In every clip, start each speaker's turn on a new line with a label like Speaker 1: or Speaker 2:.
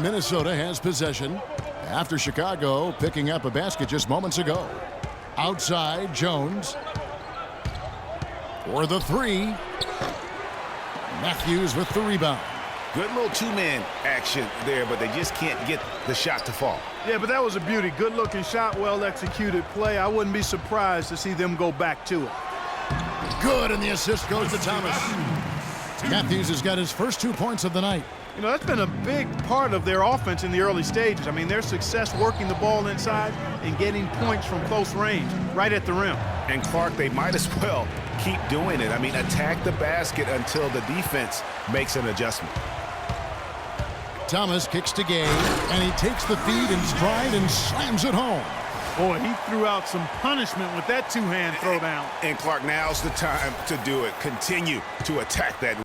Speaker 1: Minnesota has possession after Chicago picking up a basket just moments ago. Outside, Jones for the three. Matthews with the rebound.
Speaker 2: Good little two-man action there, but they just can't get the shot to fall.
Speaker 3: Yeah, but that was a beauty. Good-looking shot, well-executed play. I wouldn't be surprised to see them go back to it.
Speaker 1: Good, and the assist goes to Thomas. Matthews has got his first 2 points of the night.
Speaker 3: You know, that's been a big part of their offense in the early stages. I mean, their success working the ball inside and getting points from close range, right at the rim.
Speaker 2: And Clark, they might as well keep doing it. I mean, attack the basket until the defense makes an adjustment.
Speaker 1: Thomas kicks to Gay, and he takes the feed in stride and slams it home.
Speaker 3: Boy, he threw out some punishment with that two-hand throwdown.
Speaker 2: And Clark, now's the time to do it. Continue to attack that rim.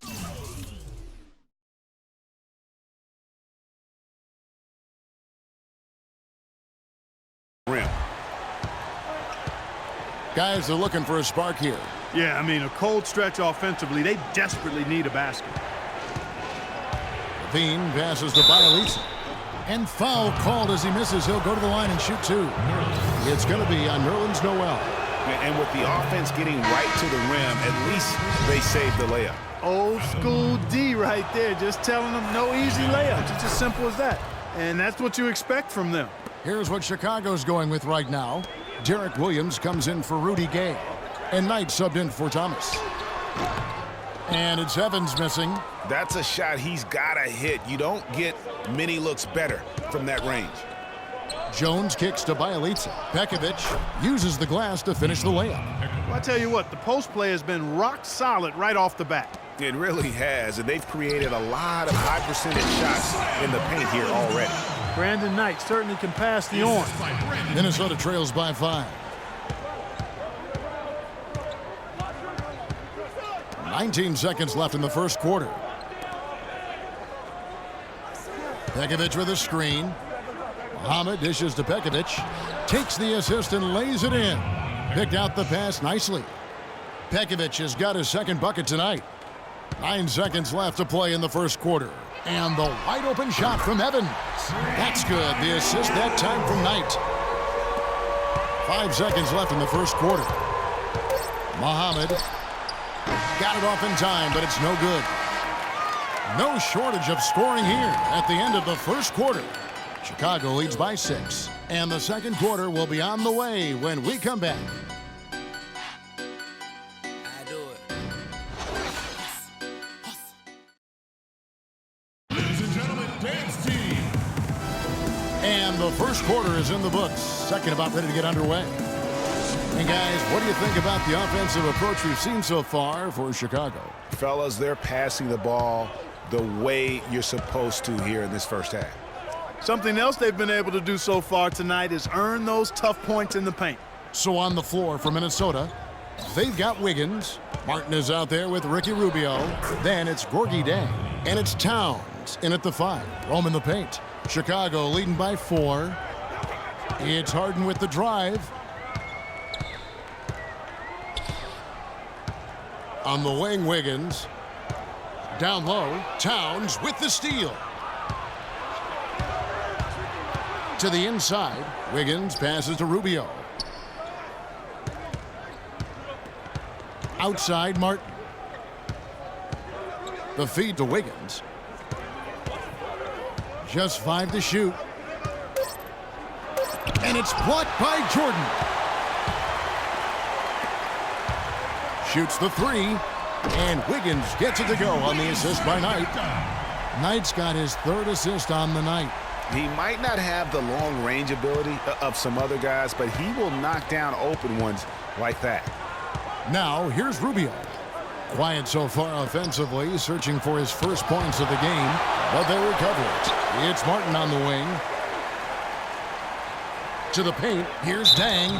Speaker 1: Guys are looking for a spark here.
Speaker 3: Yeah, I mean, a cold stretch offensively. They desperately need a basket.
Speaker 1: Levine passes to Bialica. And foul called as he misses. He'll go to the line and shoot two. It's going to be on Nerlens Noel.
Speaker 2: And with the offense getting right to the rim, at least they saved the layup.
Speaker 3: Old school D right there, just telling them no easy layups. It's as simple as that. And that's what you expect from them.
Speaker 1: Here's what Chicago's going with right now. Derek Williams comes in for Rudy Gay. And Knight subbed in for Thomas. And it's Evans missing.
Speaker 2: That's a shot he's got to hit. You don't get many looks better from that range.
Speaker 1: Jones kicks to Bialica. Pekovic uses the glass to finish the layup.
Speaker 3: Well, I tell you what, the post play has been rock solid right off the bat.
Speaker 2: It really has, and they've created a lot of high percentage shots in the paint here already.
Speaker 3: Brandon Knight certainly can pass the orange.
Speaker 1: Minnesota trails by 5. 19 seconds left in the first quarter. Pekovic with a screen. Muhammad dishes to Pekovic. Takes the assist and lays it in. Picked out the pass nicely. Pekovic has got his second bucket tonight. 9 seconds left to play in the first quarter. And the wide open shot from Evans. That's good. The assist that time from Knight. 5 seconds left in the first quarter. Muhammad got it off in time, but it's no good. No shortage of scoring here at the end of the first quarter. Chicago leads by 6, and the second quarter will be on the way when we come back.
Speaker 4: Ladies and gentlemen, dance team.
Speaker 1: And the first quarter is in the books. Second about ready to get underway. And guys, what do you think about the offensive approach we've seen so far for Chicago?
Speaker 2: Fellas, they're passing the ball the way you're supposed to here in this first half.
Speaker 3: Something else they've been able to do so far tonight is earn those tough points in the paint.
Speaker 1: So on the floor for Minnesota, they've got Wiggins. Martin is out there with Ricky Rubio. Then it's Gorgui Dieng. And it's Towns in at the 5. Rome in the paint. Chicago leading by 4. It's Harden with the drive. On the wing, Wiggins. Down low, Towns with the steal. To the inside, Wiggins passes to Rubio. Outside, Martin. The feed to Wiggins. Just 5 to shoot. And it's blocked by Jordan. Shoots the 3. And Wiggins gets it to go on the assist by Knight. Knight's got his 3rd assist on the night.
Speaker 2: He might not have the long-range ability of some other guys, but he will knock down open ones like that.
Speaker 1: Now, here's Rubio. Quiet so far offensively, searching for his first points of the game, but they recover it. It's Martin on the wing. To the paint, here's Dieng,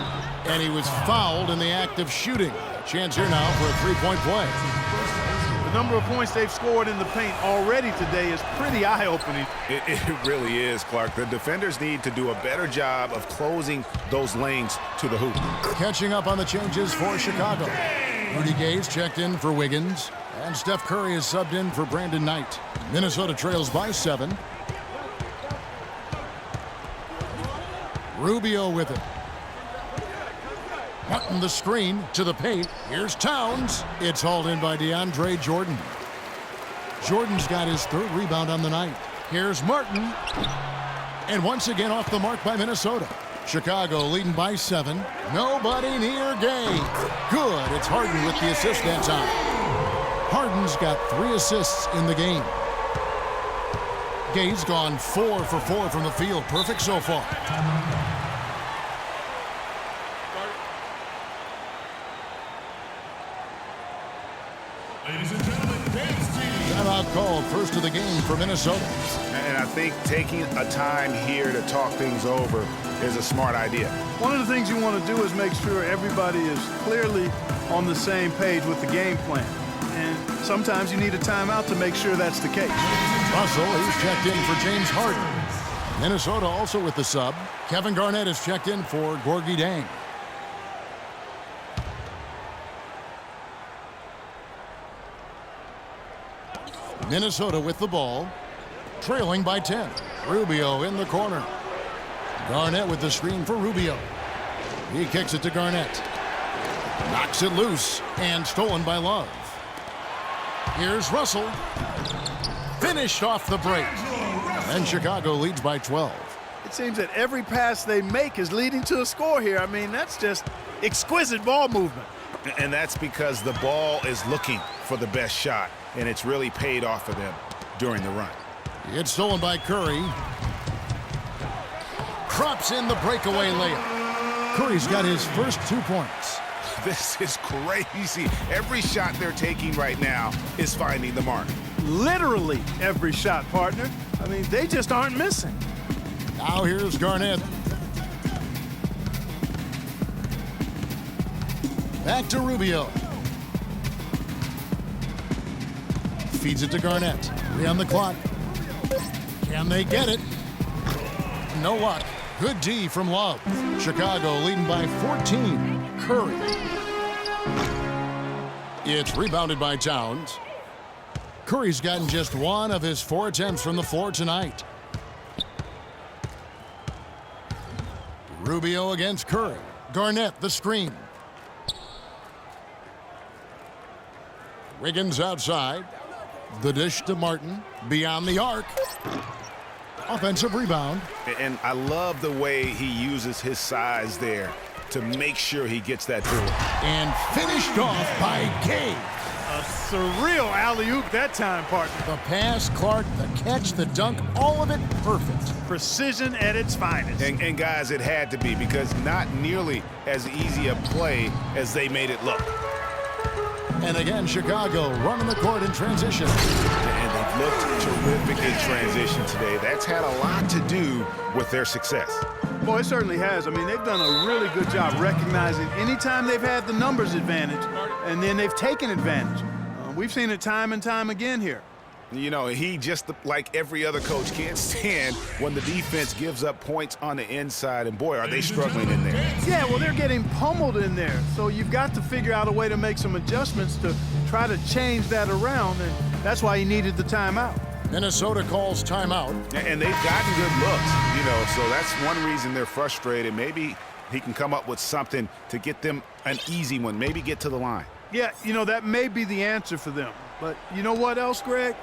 Speaker 1: and he was fouled in the act of shooting. Chance here now for a 3-point play.
Speaker 3: The number of points they've scored in the paint already today is pretty eye-opening.
Speaker 2: It really is, Clark. The defenders need to do a better job of closing those lanes to the hoop.
Speaker 1: Catching up on the changes for Chicago. Rudy Gay's checked in for Wiggins, and Steph Curry is subbed in for Brandon Knight. Minnesota trails by 7. Rubio with it. Martin the screen to the paint. Here's Towns. It's hauled in by DeAndre Jordan. Jordan's got his 3rd rebound on the night. Here's Martin. And once again off the mark by Minnesota. Chicago leading by 7. Nobody near Gay. Good. It's Harden with the assist that time. Harden's got 3 assists in the game. Gay's gone 4 for 4 from the field. Perfect so far.
Speaker 4: Ladies and gentlemen, dance team.
Speaker 1: Timeout called first of the game for Minnesota.
Speaker 2: And I think taking a time here to talk things over is a smart idea.
Speaker 3: One of the things you want to do is make sure everybody is clearly on the same page with the game plan. And sometimes you need a timeout to make sure that's the case.
Speaker 1: Russell, he's checked in for James Harden. Minnesota also with the sub. Kevin Garnett is checked in for Gorgui Dieng. Minnesota with the ball, trailing by 10. Rubio in the corner. Garnett with the screen for Rubio. He kicks it to Garnett. Knocks it loose and stolen by Love. Here's Russell. Finished off the break. And Chicago leads by 12.
Speaker 3: It seems that every pass they make is leading to a score here. I mean, that's just exquisite ball movement.
Speaker 2: And that's because the ball is looking for the best shot, and it's really paid off for them during the run.
Speaker 1: It's stolen by Curry. Crops in the breakaway layup. Curry's got his first 2 points.
Speaker 2: This is crazy. Every shot they're taking right now is finding the mark.
Speaker 3: Literally every shot, partner. I mean, they just aren't missing.
Speaker 1: Now here's Garnett. Back to Rubio. Feeds it to Garnett. 3 on the clock. Can they get it? No luck. Good D from Love. Chicago leading by 14. Curry. It's rebounded by Towns. Curry's gotten just 1 of his 4 attempts from the floor tonight. Rubio against Curry. Garnett the screen. Wiggins outside. The dish to Martin. Beyond the arc. Offensive rebound.
Speaker 2: And I love the way he uses his size there to make sure he gets that through.
Speaker 1: And finished off by Gay.
Speaker 3: A surreal alley-oop that time, partner.
Speaker 1: The pass, Clark, the catch, the dunk, all of it perfect.
Speaker 3: Precision at its finest.
Speaker 2: And guys, it had to be, because not nearly as easy a play as they made it look.
Speaker 1: And again, Chicago running the court in transition.
Speaker 2: And they've looked terrific in transition today. That's had a lot to do with their success.
Speaker 3: Boy, it certainly has. I mean, they've done a really good job recognizing anytime they've had the numbers advantage, and then they've taken advantage. We've seen it time and time again here.
Speaker 2: You know, he just, like every other coach, can't stand when the defense gives up points on the inside, and boy, are they struggling in there.
Speaker 3: Yeah, well, they're getting pummeled in there, so you've got to figure out a way to make some adjustments to try to change that around, and that's why he needed the timeout.
Speaker 1: Minnesota calls timeout.
Speaker 2: And they've gotten good looks, you know, so that's one reason they're frustrated. Maybe he can come up with something to get them an easy one, maybe get to the line.
Speaker 3: Yeah, you know, that may be the answer for them. But you know what else, Greg?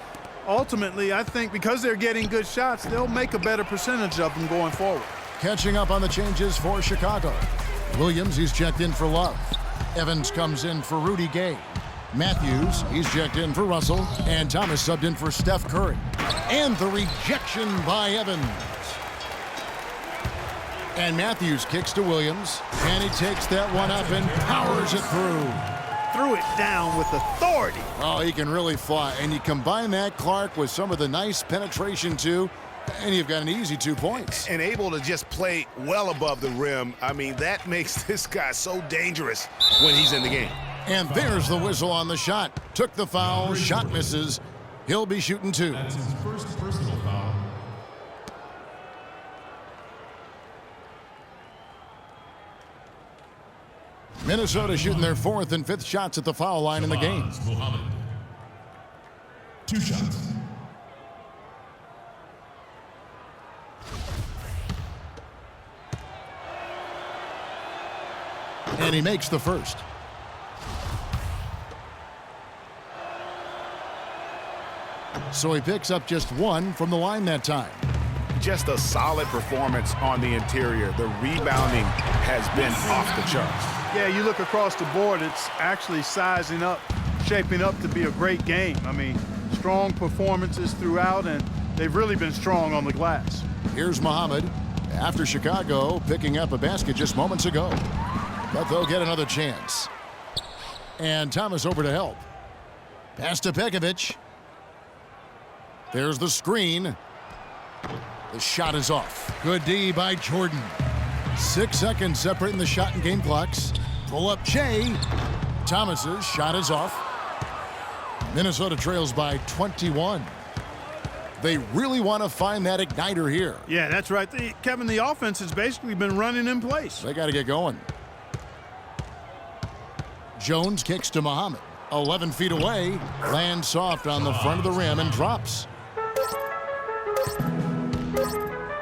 Speaker 3: Ultimately, I think because they're getting good shots, they'll make a better percentage of them going forward.
Speaker 1: Catching up on the changes for Chicago. Williams, he's checked in for Love. Evans comes in for Rudy Gay. Matthews, he's checked in for Russell. And Thomas subbed in for Steph Curry. And the rejection by Evans. And Matthews kicks to Williams. And he takes that one up and powers it through.
Speaker 3: Threw it down with authority.
Speaker 1: Oh, he can really fly. And you combine that, Clark, with some of the nice penetration, too, and you've got an easy 2 points.
Speaker 2: And able to just play well above the rim. I mean, that makes this guy so dangerous when he's in the game.
Speaker 1: And there's the whistle on the shot. Took the foul, shot misses. He'll be shooting 2.
Speaker 4: That's his first personal foul.
Speaker 1: Minnesota shooting their 4th and 5th shots at the foul line in the game.
Speaker 4: Muhammad. 2 shots.
Speaker 1: And he makes the first. So he picks up just one from the line that time.
Speaker 2: Just a solid performance on the interior. The rebounding has been off the charts.
Speaker 3: Yeah, you look across the board, it's actually sizing up, shaping up to be a great game. I mean, strong performances throughout, and they've really been strong on the glass.
Speaker 1: Here's Muhammad after Chicago picking up a basket just moments ago. But they'll get another chance. And Thomas over to help. Pass to Pekovic. There's the screen. The shot is off. Good D by Jordan. 6 seconds separating the shot and game clocks. Pull up Jay. Thomas's shot is off. Minnesota trails by 21. They really want to find that igniter here.
Speaker 3: Yeah, that's right. Kevin, the offense has basically been running in place.
Speaker 1: They got to get going. Jones kicks to Muhammad. 11 feet away. Lands soft on the front of the rim and drops.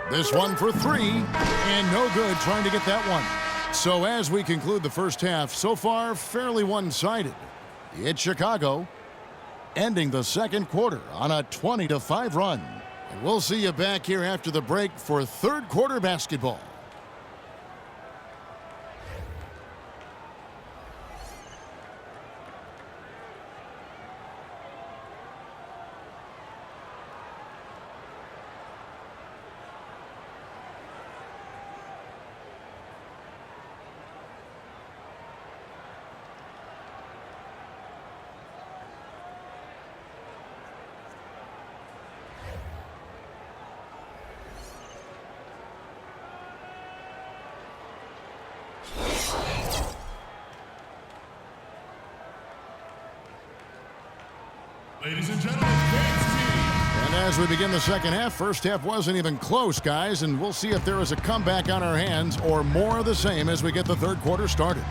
Speaker 1: This one for three, and no good trying to get that one. So as we conclude the first half, so far fairly one-sided. It's Chicago ending the second quarter on a 20-5 run. And we'll see you back here after the break for third quarter basketball.
Speaker 4: Ladies and gentlemen, Dance Team.
Speaker 1: And as we begin the second half, first half wasn't even close, guys, and we'll see if there is a comeback on our hands or more of the same as we get the third quarter started.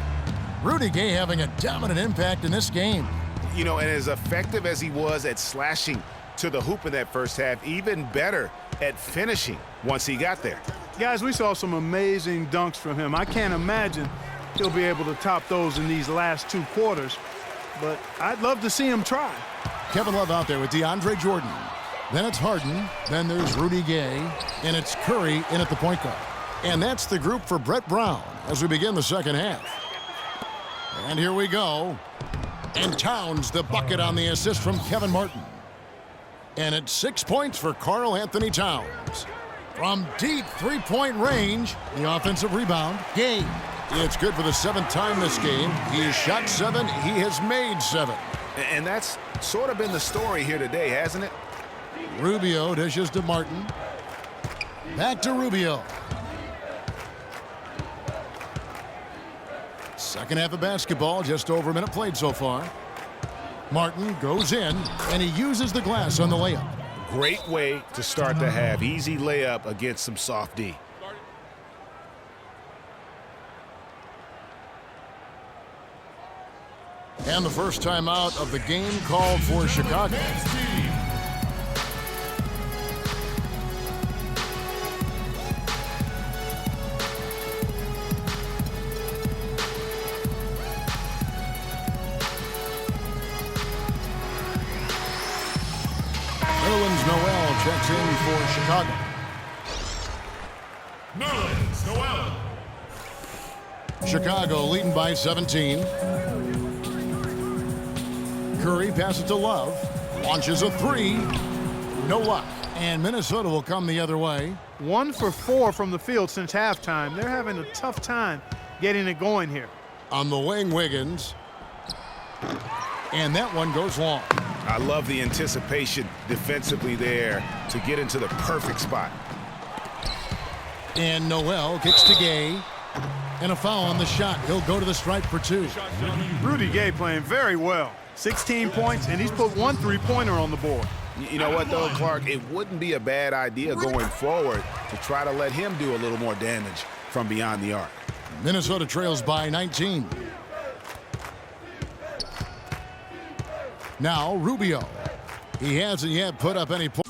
Speaker 1: Rudy Gay having a dominant impact in this game.
Speaker 2: You know, and as effective as he was at slashing to the hoop in that first half, even better at finishing once he got there.
Speaker 3: Guys, we saw some amazing dunks from him. I can't imagine he'll be able to top those in these last two quarters, but I'd love to see him try.
Speaker 1: Kevin Love out there with DeAndre Jordan. Then it's Harden. Then there's Rudy Gay. And it's Curry in at the point guard. And that's the group for Brett Brown as we begin the second half. And here we go. And Towns the bucket on the assist from Kevin Martin. And it's 6 points for Karl Anthony Towns. From deep three-point range, the offensive rebound, Gay. It's good for the seventh time this game. He has shot 7. He has made 7.
Speaker 2: And that's sort of been the story here today, hasn't it?
Speaker 1: Rubio dishes to Martin. Back to Rubio. Second half of basketball, just over a minute played so far. Martin goes in, and he uses the glass on the layup.
Speaker 2: Great way to start the half. Easy layup against some soft D.
Speaker 1: And the first timeout of the game called for Chicago.
Speaker 4: Dance Team.
Speaker 1: Nerlens Noel checks in for Chicago.
Speaker 4: Nerlens Noel.
Speaker 1: Chicago leading by 17. Curry passes to Love. Launches a three. No luck. And Minnesota will come the other way.
Speaker 3: 1 for 4 from the field since halftime. They're having a tough time getting it going here.
Speaker 1: On the wing, Wiggins. And that one goes long.
Speaker 2: I love the anticipation defensively there to get into the perfect spot.
Speaker 1: And Noel kicks to Gay. And a foul on the shot. He'll go to the stripe for 2.
Speaker 3: Rudy Gay playing very well. 16 points, and he's put 1 3-pointer on the board.
Speaker 2: You know what, though, Clark? It wouldn't be a bad idea going forward to try to let him do a little more damage from beyond the arc.
Speaker 1: Minnesota trails by 19. Now Rubio. He hasn't yet put up any points.